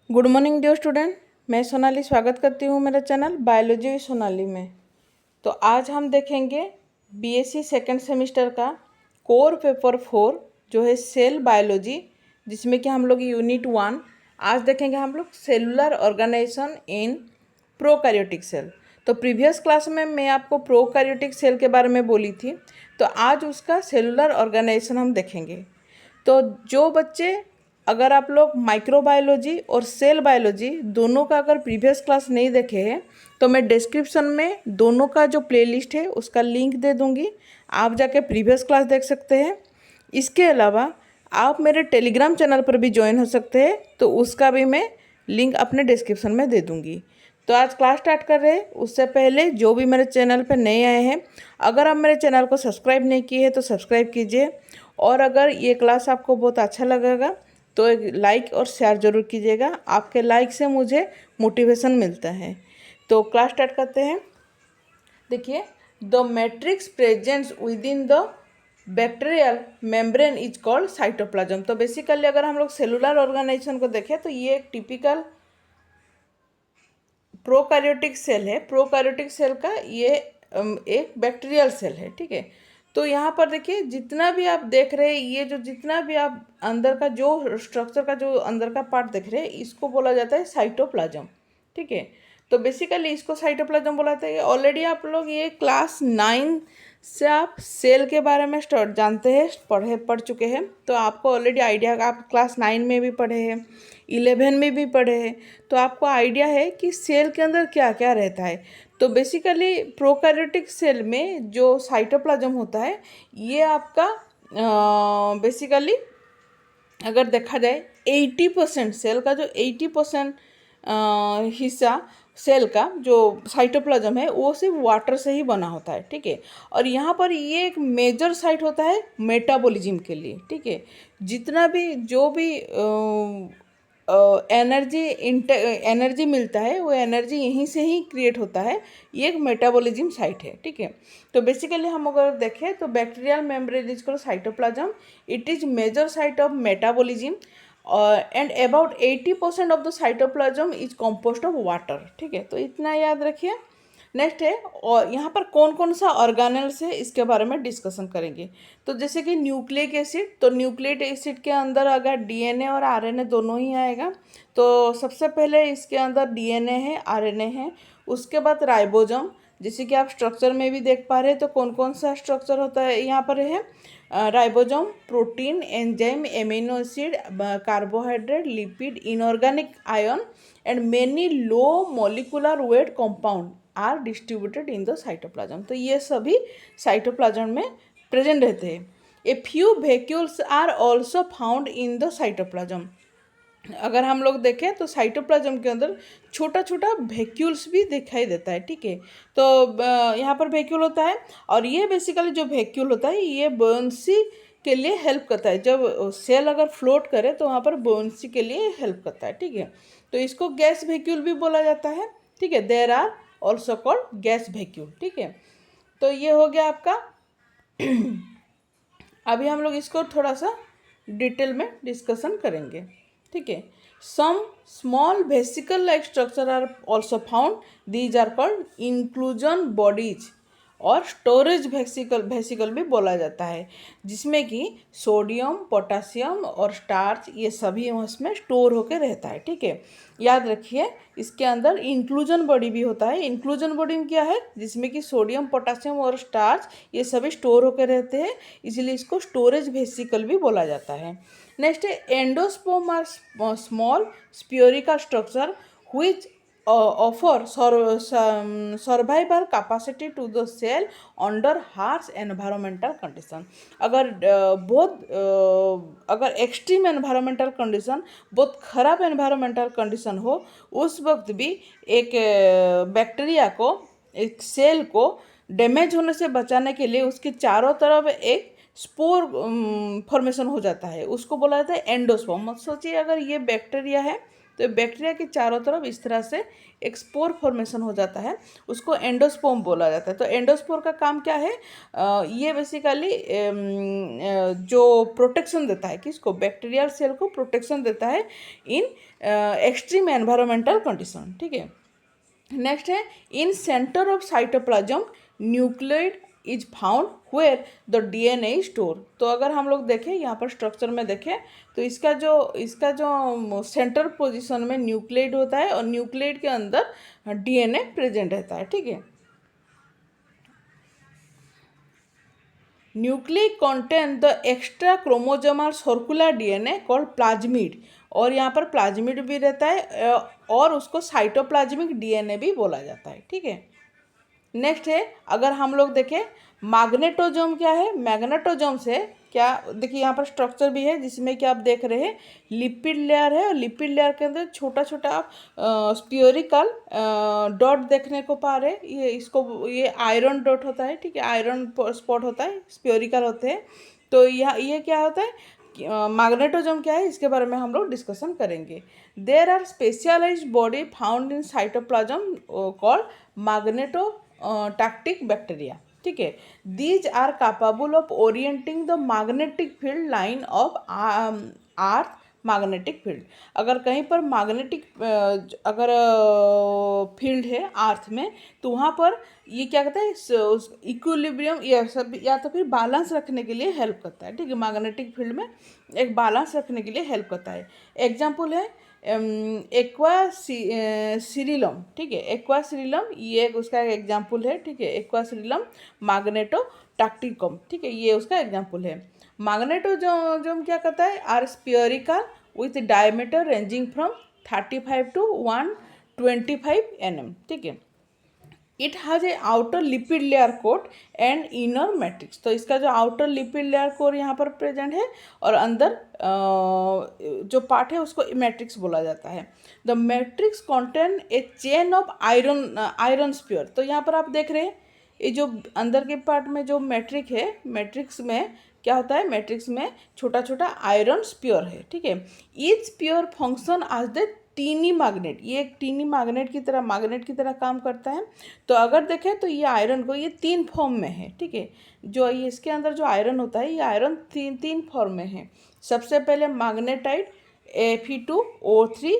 Good morning dear student. मैं सोनाली स्वागत करती हूँ मेरे चैनल बायोलॉजी विद सोनाली में। तो आज हम देखेंगे बीएससी सेकंड सेमेस्टर का कोर पेपर 4 जो है सेल बायोलॉजी, जिसमें कि हम लोग यूनिट 1 आज देखेंगे हम लोग cellular organisation in prokaryotic cell. तो प्रीवियस क्लास में मैं आपको प्रोकैरियोटिक सेल के बारे में बोली थी, तो आज उसका सेलुलर ऑर्गेनाइजेशन हम देखेंगे। तो जो बच्चे अगर आप लोग माइक्रोबायोलॉजी और सेल बायोलॉजी दोनों का अगर प्रीवियस क्लास नहीं देखे हैं तो मैं डिस्क्रिप्शन में दोनों का जो प्लेलिस्ट है उसका लिंक दे दूंगी, आप जाके प्रीवियस क्लास देख सकते हैं। इसके अलावा आप मेरे टेलीग्राम चैनल पर भी ज्वाइन हो सकते हैं, तो उसका भी मैं लिंक अपने डिस्क्रिप्शन में दे दूंगी। तो आज क्लास स्टार्ट कर रहे हैं उससे पहले जो भी मेरे चैनल पर नए आए हैं, अगर आप मेरे चैनल को सब्सक्राइब नहीं किए हैं तो सब्सक्राइब कीजिए, और अगर ये क्लास आपको बहुत अच्छा लगेगा तो एक लाइक और शेयर जरूर कीजिएगा। आपके लाइक से मुझे मोटिवेशन मिलता है। तो क्लास स्टार्ट करते हैं। देखिए, the matrix presents with in the bacterial membrane is called cytoplasm. तो बेसिकली अगर हम लोग सेलुलर ऑर्गेनाइजेशन को देखें तो ये एक टिपिकल प्रोकैरियोटिक सेल है। प्रोकैरियोटिक सेल का ये एक बैक्टीरियल सेल है, ठीक है। तो यहाँ पर देखिए, जितना भी आप देख रहे हैं, ये जो जितना भी आप अंदर का जो स्ट्रक्चर का जो अंदर का पार्ट देख रहे हैं, इसको बोला जाता है साइटोप्लाज्म, ठीक है। तो बेसिकली इसको साइटोप्लाज्म बोला जाता है। ऑलरेडी आप लोग ये क्लास 9 से आप सेल के बारे में जानते हैं, पढ़ चुके हैं, तो आपको ऑलरेडी आइडिया, आप क्लास 9 में भी पढ़े हैं, 11 में भी पढ़े हैं, तो आपको आइडिया है कि सेल के अंदर क्या क्या रहता है। तो बेसिकली प्रोकैरियोटिक सेल में जो साइटोप्लाज्म होता है, ये आपका बेसिकली अगर देखा जाए 80% सेल का जो 80% हिस्सा सेल का जो साइटोप्लाज्म है वो सिर्फ वाटर से ही बना होता है, ठीक है। और यहाँ पर ये एक मेजर साइट होता है मेटाबॉलिज्म के लिए, ठीक है। जितना भी जो भी एनर्जी मिलता है वो एनर्जी यहीं से ही क्रिएट होता है। ये एक मेटाबॉलिज्म साइट है, ठीक है। तो बेसिकली हम अगर देखें तो bacterial membrane is called cytoplasm, it is major site of metabolism and about 80% of the cytoplasm is composed of water, ठीक है। तो इतना याद रखिए। नेक्स्ट है, और यहाँ पर कौन कौन सा ऑर्गेनेल्स है इसके बारे में डिस्कशन करेंगे। तो जैसे कि न्यूक्लिक एसिड, तो न्यूक्लिक एसिड के अंदर अगर डीएनए और आरएनए दोनों ही आएगा, तो सबसे पहले इसके अंदर डीएनए है, आरएनए है। उसके बाद राइबोसोम, जैसे कि आप स्ट्रक्चर में भी देख पा रहे हैं, तो कौन कौन सा स्ट्रक्चर होता है यहाँ पर है, ribosome, protein, enzyme, amino acid, carbohydrate, lipid, inorganic ion and many low molecular weight compound are distributed in the cytoplasm. तो ये सभी साइटोप्लाज्म में प्रेजेंट रहते हैं। A few vacuoles are also found in the cytoplasm. अगर हम लोग देखें तो साइटोप्लाज्म के अंदर छोटा छोटा वैक्यूल्स भी दिखाई देता है, ठीक है। तो यहाँ पर वैक्यूल होता है, और ये बेसिकली जो वैक्यूल होता है ये बुओयेंसी के लिए हेल्प करता है। जब सेल अगर फ्लोट करे तो वहाँ पर बुओयेंसी के लिए हेल्प करता है, ठीक है। तो इसको गैस वैक्यूल भी बोला जाता है, ठीक है। There are also called gas vacuole, ठीक है। तो ये हो गया आपका। अभी हम लोग इसको थोड़ा सा डिटेल में डिस्कशन करेंगे, ठीक है। Some small vesicle like structure are also found, these are called inclusion bodies, और स्टोरेज वेसिकल भी बोला जाता है, जिसमें कि सोडियम, पोटासियम और स्टार्च ये सभी उसमें स्टोर होकर रहता है, ठीक है। याद रखिए, इसके अंदर इंक्लूजन बॉडी भी होता है। इंक्लूजन बॉडी में क्या है, जिसमें कि सोडियम, पोटासियम और स्टार्च ये सभी स्टोर होकर रहते हैं, इसलिए इसको स्टोरेज वेसिकल भी बोला जाता है। नेक्स्ट है endosperm are small spherical structure which offer survival capacity to the cell under harsh environmental condition। अगर अगर एक्सट्रीम एनवायरमेंटल कंडीशन, बहुत ख़राब एनवायरमेंटल कंडीशन हो, उस वक्त भी एक बैक्टीरिया को, एक सेल को डैमेज होने से बचाने के लिए उसके चारों तरफ एक स्पोर फॉर्मेशन हो जाता है, उसको बोला जाता है एंडोस्पर्म। मत सोचिए अगर ये बैक्टीरिया है तो बैक्टीरिया के चारों तरफ इस तरह से एक स्पोर फॉर्मेशन हो जाता है, उसको एंडोस्पर्म बोला जाता है। तो एंडोस्पोर का काम क्या है? ये बेसिकली जो प्रोटेक्शन देता है, किसको? बैक्टीरियल सेल को प्रोटेक्शन देता है इन एक्सट्रीम एनवायरमेंटल कंडीशन, ठीक है। नेक्स्ट है in centre of cytoplasm nucleoid is found where the DNA is store. तो अगर हम लोग देखें यहाँ पर स्ट्रक्चर में देखें तो इसका जो सेंटर पोजीशन में न्यूक्लियोइड होता है और न्यूक्लियोइड के अंदर डीएनए प्रेजेंट रहता है, ठीक है। Nuclei contain the extra chromosomal circular DNA called plasmid, और यहाँ पर प्लाज्मिड भी रहता है और उसको साइटोप्लाज्मिक डीएनए भी बोला जाता है, ठीक है। नेक्स्ट है अगर हम लोग देखें मैग्नेटोजोम क्या है? मैग्नेटोजोम से क्या, देखिए यहाँ पर स्ट्रक्चर भी है जिसमें कि आप देख रहे हैं लिपिड लेयर है और लिपिड लेयर के अंदर छोटा छोटा स्पियोरिकल डॉट देखने को पा रहे हैं। ये आयरन डॉट होता है, ठीक है, आयरन स्पॉट होता है, स्पियोरिकल होते हैं। तो ये क्या होता है? मैग्नेटोजोम क्या है, इसके बारे में हम लोग डिस्कशन करेंगे। There are specialised body found in cytoplasm called magnetotactic bacteria, ठीक है। These are capable of orienting the magnetic field line of earth magnetic field. अगर कहीं पर मैग्नेटिक अगर फील्ड है अर्थ में तो वहाँ पर ये क्या कहता है? इक्विलिब्रियम या तो फिर बैलेंस रखने के लिए हेल्प करता है, ठीक है। मैग्नेटिक फील्ड में एक बैलेंस रखने के लिए हेल्प करता है। एग्जाम्पल है एक्वा सिरिलम, ठीक है। एक्वा सिरिलम ये उसका एग्जाम्पल है, ठीक है। एक्वा सिरिलम मैग्नेटोटैक्टिकम, ठीक है, ये उसका एग्जाम्पल है। मैग्नेटोजोम क्या करता है? Are spherical with diameter ranging from 35 to 125 nm, ठीक है। It has a outer lipid layer coat and inner matrix. तो इसका जो आउटर लिपिड लेयर कोर यहाँ पर प्रेजेंट है और अंदर जो पार्ट है उसको मैट्रिक्स बोला जाता है। The matrix contain a chain of iron sphere. तो यहाँ पर आप देख रहे हैं ये जो अंदर के पार्ट में जो मैट्रिक है, मैट्रिक्स में क्या होता है? मैट्रिक्स में छोटा छोटा आयरन स्पियर है, ठीक है। Each sphere function as the tiny magnet. ये एक टीनी मैग्नेट की तरह काम करता है। तो अगर देखें तो ये आयरन को ये 3 फॉर्म में है, ठीक है। जो ये इसके अंदर जो आयरन होता है ये आयरन तीन फॉर्म में है। सबसे पहले मैग्नेटाइट Fe2O3,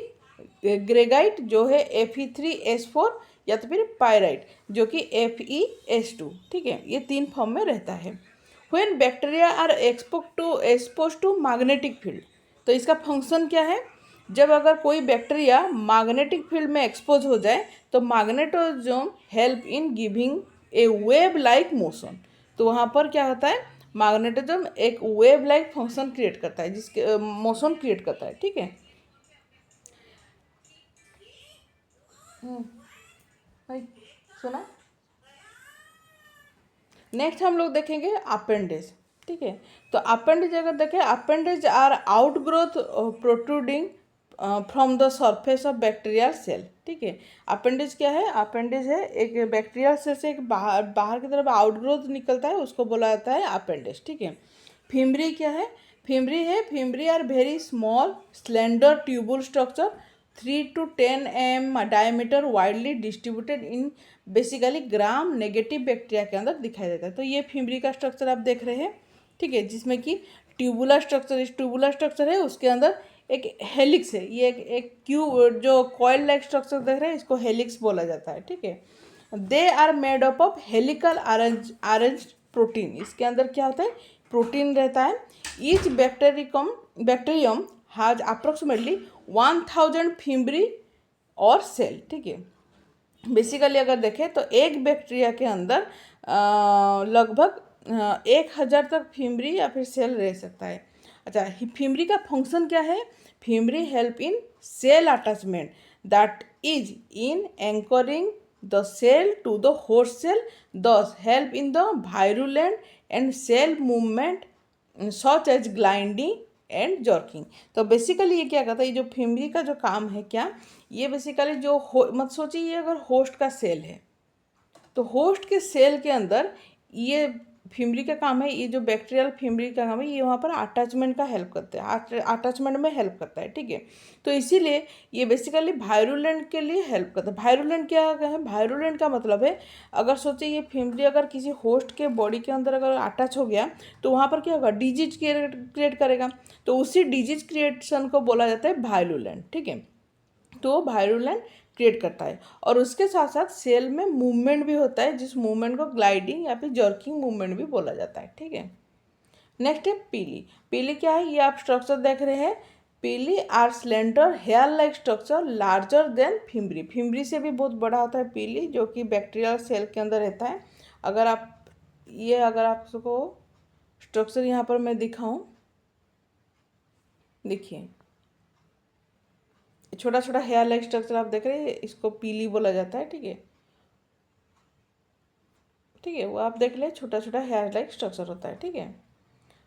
ग्रेगाइट जो है Fe3S4 या तो फिर पायराइट जो कि FeS2, ठीक है। ये 3 फॉर्म में रहता है। When bacteria are expose to magnetic field. तो इसका फंक्शन क्या है? जब अगर कोई बैक्टीरिया मैग्नेटिक फील्ड में एक्सपोज हो जाए तो magnetosome help in giving a wave like motion. तो वहाँ पर क्या होता है? मैग्नेटोजोम एक वेव लाइक फंक्शन क्रिएट करता है, जिसके मोशन क्रिएट करता है, ठीक है। भाई सुना। नेक्स्ट हम लोग देखेंगे अपेंडेज, ठीक है। तो अपेंडेज अगर देखें, appendage are outgrowth protruding from the surface of bacterial cell, ठीक है। अपेंडेज क्या है? अपेंडेज है एक बैक्टीरियल सेल से एक बाहर की तरफ आउटग्रोथ निकलता है, उसको बोला जाता है अपेंडेज, ठीक है। फिमरी क्या है? Fimbriae are very small slender tubule structure 3 to 10 mm diameter widely distributed in basically gram negative bacteria के अंदर दिखाई देता है। तो ये फिमरी का स्ट्रक्चर आप देख रहे हैं, ठीक है, जिसमें कि ट्यूबुलर स्ट्रक्चर, इस ट्यूबुलर स्ट्रक्चर है उसके अंदर एक हेलिक्स है। ये एक क्यूब जो कॉइल लाइक स्ट्रक्चर देख रहे हैं इसको हेलिक्स बोला जाता है, ठीक है। They are made up of helical arrange protein. इसके अंदर क्या होता है? प्रोटीन रहता है। Each bacterium has approximately 1000 fimbriae और सेल, ठीक है। बेसिकली अगर देखें तो एक बैक्टीरिया के अंदर लगभग 1000 तक फिमरी या फिर सेल रह सकता है। अच्छा, फिमरी का फंक्शन क्या है? Fimbriae help in cell attachment that is in anchoring the cell to the host cell, these help in the virulent and cell movement such as gliding and jerking. तो basically ये क्या करता है? ये जो फिमरी का जो काम है क्या, ये बेसिकली जो मत सोचिए ये अगर होस्ट का सेल है तो होस्ट के सेल के अंदर ये फिमरी का काम है, ये जो बैक्टीरियल फिमरी का काम है, ये वहाँ पर अटैचमेंट का हेल्प करते हैं, अटैचमेंट में हेल्प करता है, ठीक है। तो इसीलिए ये बेसिकली वायरुलेंट के लिए हेल्प करता है। वायरुलेंट क्या है? वायरुलेंट का मतलब है, अगर सोचिए ये फिमरी अगर किसी होस्ट के बॉडी के अंदर अगर अटैच हो गया तो वहाँ पर क्या होगा, डिजीज क्रिएट करेगा। तो उसी डिजीज क्रिएशन को बोला जाता है वायरुलेंट, ठीक है। तो वायरुलेंट क्रिएट करता है, और उसके साथ साथ सेल में मूवमेंट भी होता है, जिस मूवमेंट को ग्लाइडिंग या फिर जर्किंग मूवमेंट भी बोला जाता है, ठीक है। नेक्स्ट है पीली। पीली क्या है? ये आप स्ट्रक्चर देख रहे हैं। Pili are slender hair like structure larger than fimbriae. Fimbriae से भी बहुत बड़ा होता है पीली, जो कि बैक्टीरियल सेल के अंदर रहता है। अगर आपको स्ट्रक्चर यहाँ पर मैं दिखाऊं, देखिए छोटा छोटा हेयर लाइक स्ट्रक्चर आप देख रहे हैं, इसको पीली बोला जाता है, ठीक है। ठीक है, वो आप देख ले, छोटा छोटा हेयर लाइक स्ट्रक्चर होता है, ठीक है।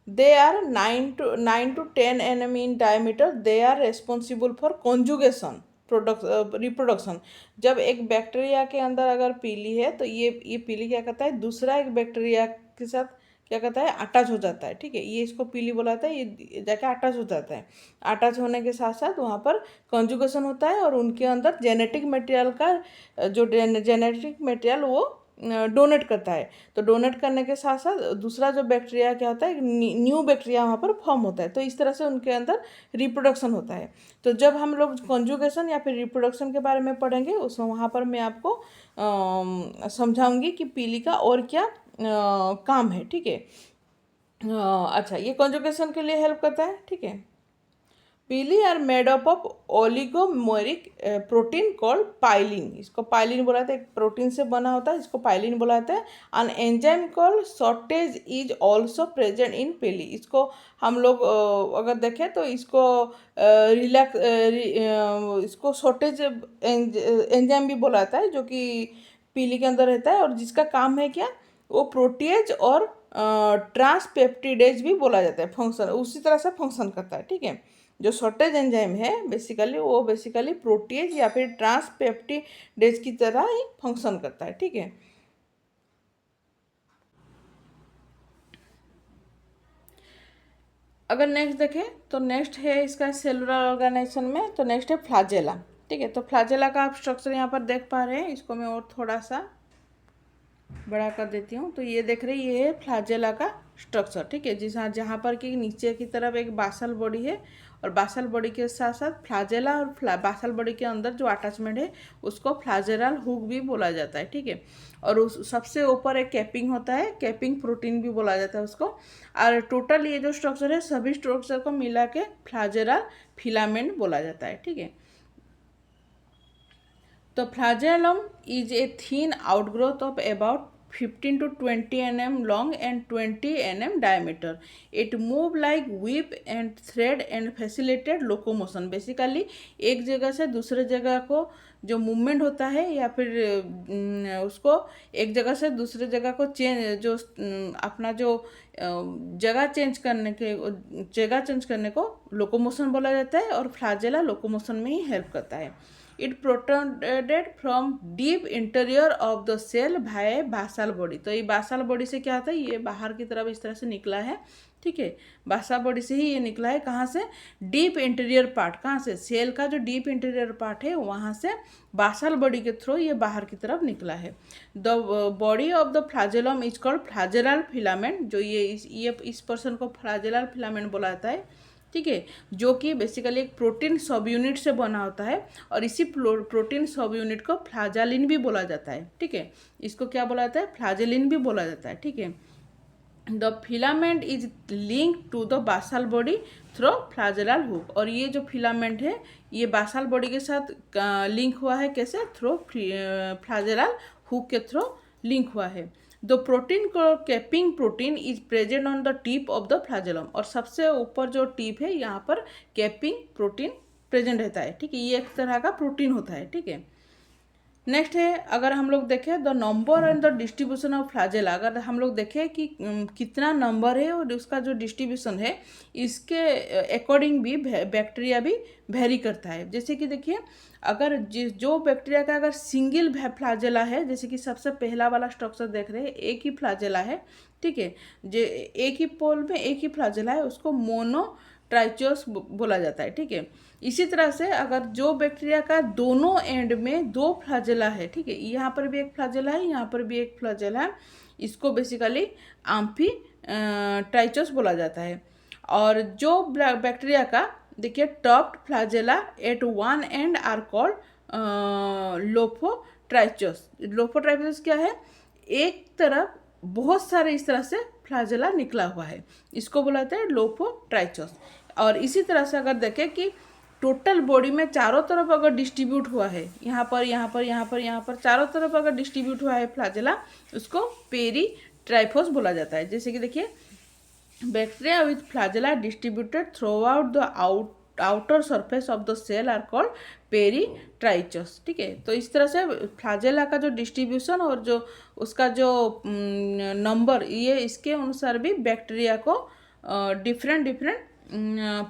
They are 9 to 10 nm in diameter. They are responsible for conjugation reproduction. जब एक बैक्टीरिया के अंदर अगर पीली है तो ये पीली क्या करता है, दूसरा एक बैक्टीरिया के साथ क्या करता है, अटैच हो जाता है, ठीक है। ये इसको पीली बोलाता है, ये जाके अटैच हो जाता है। अटैच होने के साथ साथ वहाँ पर कॉन्जुगेशन होता है, और उनके अंदर जेनेटिक मटेरियल का जो जेनेटिक मटेरियल वो डोनेट करता है। तो डोनेट करने के साथ साथ दूसरा जो बैक्टीरिया क्या होता है, न्यू बैक्टीरिया वहाँ पर फॉर्म होता है। तो इस तरह से उनके अंदर रिप्रोडक्शन होता है। तो जब हम लोग कॉन्जुगेशन या फिर रिप्रोडक्शन के बारे में पढ़ेंगे, उसमें वहाँ पर मैं आपको समझाऊंगी कि पीली का और क्या काम है, ठीक है। अच्छा, ये कॉन्जुगेशन के लिए हेल्प करता है, ठीक है। Pili are made up of oligomeric protein called pilin. इसको पाइलिन बोला जाता है, एक प्रोटीन से बना होता है, इसको पाइलिन बोला जाता है। An enzyme called shortage is also present in पीली। इसको हम लोग अगर देखें तो इसको इसको शॉर्टेज एंजाइम भी बोला जाता है, जो कि पीली के अंदर रहता है, और जिसका काम है क्या, वो प्रोटीएज और ट्रांसपेप्टिडेज भी बोला जाता है, फंक्शन उसी तरह से फंक्शन करता है, ठीक है। जो शॉर्टेज एंजाइम है बेसिकली प्रोटीएज या फिर ट्रांसपेप्टिडेज की तरह ही फंक्शन करता है, ठीक है। अगर नेक्स्ट देखें तो नेक्स्ट है इसका सेलुलर ऑर्गेनाइजेशन में, तो नेक्स्ट है फ्लाजेला, ठीक है। तो फ्लाजेला का आप स्ट्रक्चर यहाँ पर देख पा रहे हैं, इसको मैं और थोड़ा सा बड़ा कर देती हूँ। तो ये देख रहे हैं, ये है फ्लाजेला का स्ट्रक्चर, ठीक है। जहाँ पर कि नीचे की तरफ एक बासल बॉडी है, और बासल बॉडी के साथ साथ फ्लाजेला, और बासल बॉडी के अंदर जो अटैचमेंट है उसको फ्लाजेलल हुक भी बोला जाता है, ठीक है। और उस सबसे ऊपर एक कैपिंग होता है, कैपिंग प्रोटीन भी बोला जाता है उसको। और टोटल ये जो स्ट्रक्चर है, सभी स्ट्रक्चर को मिला के फ्लाजेलल फिलामेंट बोला जाता है, ठीक है। The flagellum is a thin outgrowth of about 15 to 20 nm long and 20 nm diameter. It move like whip and thread and facilitate locomotion. Basically एक जगह से दूसरे जगह को जो मूवमेंट होता है, या फिर उसको एक जगह से दूसरे जगह को जो अपना जो जगह चेंज करने को लोकोमोशन बोला जाता है, और फ्लाजेला लोकोमोशन में ही हेल्प करता है। It protected from deep interior of the cell by basal body. तो ये बासल बॉडी से क्या होता है, ये बाहर की तरफ इस तरह से निकला है, ठीक है। बासल बॉडी से ही ये निकला है। कहाँ से? डीप इंटीरियर पार्ट, कहाँ से? सेल का जो डीप इंटीरियर पार्ट है वहाँ से बासल बॉडी के थ्रू ये बाहर की तरफ निकला है। The body of the flagellum is called flagellar filament. जो ये इस पर्सन को फ्लाजेलल फिलामेंट बोला जाता है, ठीक है, जो कि बेसिकली एक प्रोटीन सब यूनिट से बना होता है, और इसी प्रोटीन सब यूनिट को फ्लाजेलिन भी बोला जाता है, ठीक है। इसको क्या बोला जाता है? फ्लाजेलिन भी बोला जाता है, ठीक है। The filament is link to the basal body through flagellar hook. और ये जो फिलामेंट है ये बासल बॉडी के साथ लिंक हुआ है, कैसे? थ्रू फ्लाजेलल हुक के थ्रू लिंक हुआ है। द प्रोटीन को capping protein is present on the tip of the flagellum. और सबसे ऊपर जो टिप है यहाँ पर कैपिंग प्रोटीन प्रेजेंट रहता है, ठीक है। ये एक तरह का प्रोटीन होता है, ठीक है। नेक्स्ट है, अगर हम लोग देखें the number and the distribution of flagella, अगर हम लोग देखें कि कितना नंबर है और उसका जो डिस्ट्रीब्यूशन है इसके अकॉर्डिंग भी बैक्टीरिया भी वेरी करता है। जैसे कि देखिए, अगर जो बैक्टीरिया का अगर सिंगल फ्लैजेला है, जैसे कि सबसे पहला वाला स्ट्रक्चर देख रहे हैं, एक ही फ्लैजेला है, ठीक है, जो एक ही पोल में एक ही फ्लैजेला है उसको मोनोट्राइचोस बोला जाता है, ठीक है। इसी तरह से अगर जो बैक्टीरिया का दोनों एंड में दो फ्लैजेला है, ठीक है, यहाँ पर भी एक फ्लैजेला है, यहाँ पर भी एक फ्लैजेला है, इसको बेसिकली आम्फी ट्राइचोस बोला जाता है। और जो बैक्टीरिया का देखिए tufted flagella at one end are called lophotrichous. Lophotrichous क्या है, एक तरफ बहुत सारे इस तरह से फ्लैजेला निकला हुआ है, इसको बोला जाता है लोफोट्राइचोस। और इसी तरह से अगर देखें कि टोटल बॉडी में चारों तरफ अगर डिस्ट्रीब्यूट हुआ है, यहाँ पर यहाँ पर यहाँ पर यहाँ पर चारों तरफ अगर डिस्ट्रीब्यूट हुआ है फ्लैजेला, उसको पेरीट्राइफोस बोला जाता है। जैसे कि देखिए, bacteria with flagella distributed throughout the outer surface of the cell are called peritrichous, ठीक है। तो इस तरह से फ्लैजेला का जो डिस्ट्रीब्यूशन और जो उसका जो नंबर, ये इसके अनुसार भी बैक्टीरिया को डिफरेंट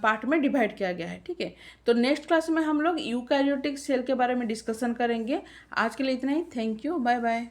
पार्ट में डिवाइड किया गया है, ठीक है। तो नेक्स्ट क्लास में हम लोग यूकैरियोटिक सेल के बारे में डिस्कशन करेंगे। आज के लिए इतना ही। Thank you, bye bye.